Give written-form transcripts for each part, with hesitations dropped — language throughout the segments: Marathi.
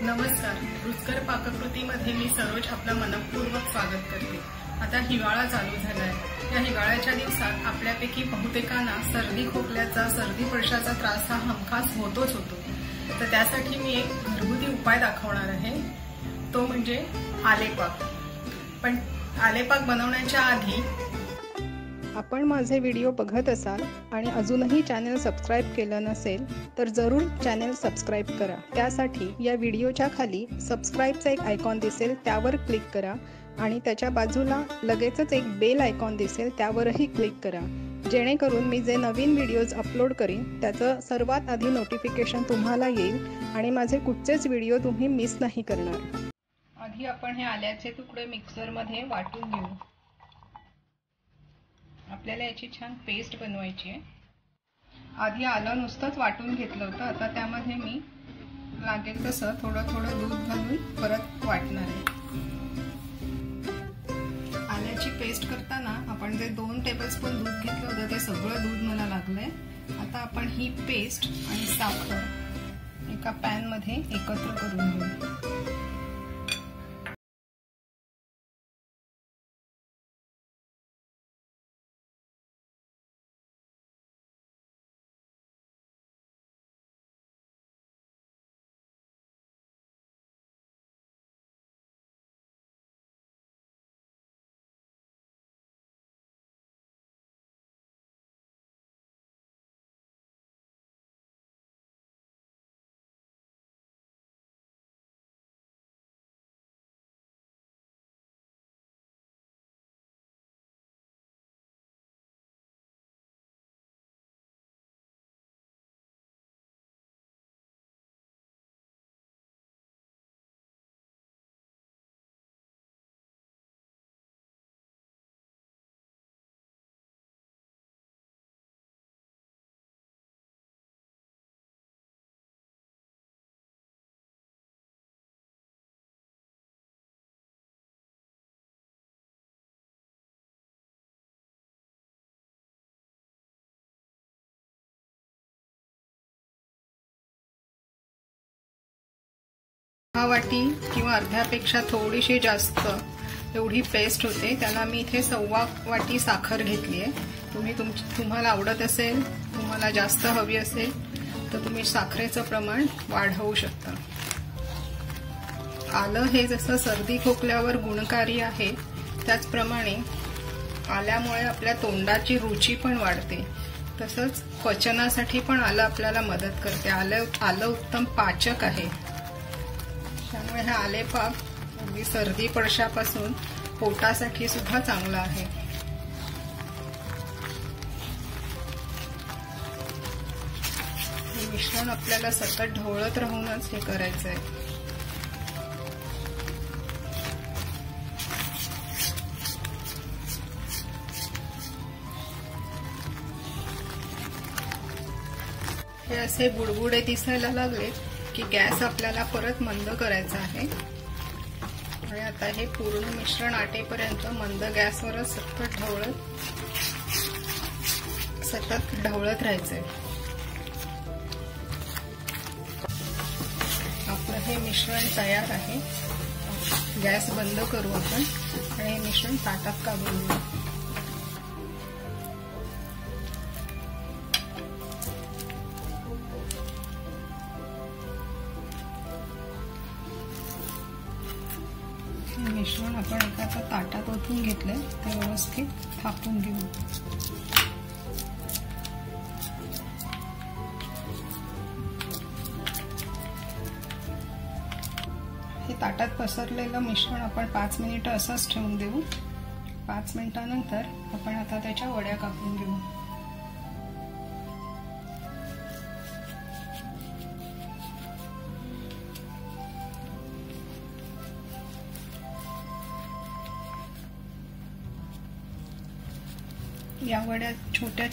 नमस्कार. रुचकर पाककृतीमध्ये मी सरोज आपलं मनपूर्वक स्वागत करते. आता हिवाळा चालू झालाय. या हिवाळ्याच्या दिवसात आपल्यापैकी बहुतेकांना सर्दी खोकल्याचा सर्दी पडशाचा त्रास हा हमखास होतोच होतो. तर त्यासाठी मी एक घरगुती उपाय दाखवणार आहे, तो म्हणजे आलेपाक. पण आलेपाक बनवण्याच्या आधी आपण माझे व्हिडिओ बघत असाल आणि अजूनही चॅनल सबस्क्राईब केलं नसेल तर जरूर चॅनल सबस्क्राईब करा. त्यासाठी या व्हिडिओच्या खाली सबस्क्राईबचा एक आयकॉन दिसेल, त्यावर क्लिक करा आणि त्याच्या बाजूला लगेचच एक बेल आयकॉन दिसेल, त्यावरही क्लिक करा, जेणेकरून मी जे नवीन व्हिडिओज अपलोड करीन त्याचं सर्वात आधी नोटिफिकेशन तुम्हाला येईल आणि माझे कुठचेच व्हिडिओ तुम्ही मिस नाही करणार. आधी आपण हे आल्याचे तुकडे मिक्सरमध्ये वाटून घेऊ. आपल्याला याची छान पेस्ट बनवायची आहे. आधी आलं नुसतंच वाटून घेतलं होतं. आता त्यामध्ये मी लागेल तसं थोडं थोडं दूध घालून परत वाटणार आहे. आल्याची पेस्ट करताना आपण जे 2 टेबलस्पून दूध घेतलं होतं ते सगळं दूध मला लागलंय. आता आपण ही पेस्ट आणि साखर एका पॅन मध्ये एकत्र करून घेऊ. वाटी किंवा अर्ध्यापेक्षा थोडीशी जास्त एवढी पेस्ट होते. त्याला मी इथे 1.25 वाटी साखर घेतली आहे. तुम्हाला आवडत असेल, तुम्हाला जास्त हवी असेल तर तुम्ही साखरेचं प्रमाण वाढवू शकता. आलं हे जसं सर्दी खोकल्यावर गुणकारी आहे, त्याचप्रमाणे आल्यामुळे आपल्या तोंडाची रुची पण वाढते. तसंच पचनासाठी पण आलं आपल्याला मदत करते. आलं उत्तम पाचक आहे. त्यामुळे हा आलेपाक अगदी सर्दी पडशापासून पोटासाठी सुद्धा चांगला आहे. हे मिश्रण आपल्याला सतत ढवळत राहूनच हे करायचं आहे. हे असे बुडबुडे दिसायला लागले की गॅस आपल्याला परत मंद करायचा आहे. आणि आता हे पूर्ण मिश्रण आटेपर्यंत मंद गॅसवरच सतत ढवळत राहायचंय. आपलं हे मिश्रण तयार आहे. गॅस बंद करू आपण आणि हे मिश्रण ताटात काढून घेऊ. मिश्रण आपण एका ताटात ओतून घेतलंय, ते व्यवस्थित थापून घेऊ. हे ताटात पसरलेलं मिश्रण आपण 5 मिनिटं असंच ठेवून देऊ. 5 मिनिटांनंतर आपण आता त्याच्या वड्या कापून घेऊ. या वड्या छोट्या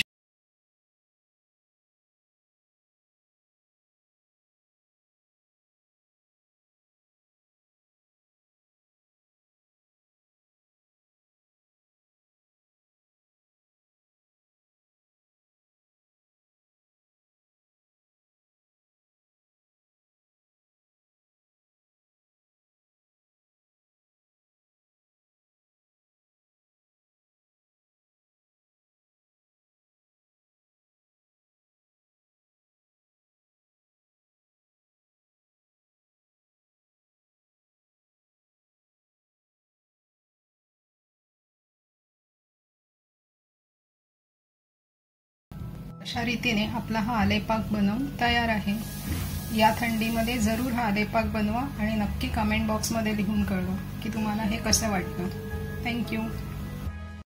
अशा रीतीने आपला हा आलेपाक बनवून तयार आहे। या थंडीमध्ये जरूर हा आलेपाक बनवा आणि नक्की कमेंट बॉक्समध्ये लिहून कळवा की तुम्हाला हे कसं वाटतं। थँक्यू।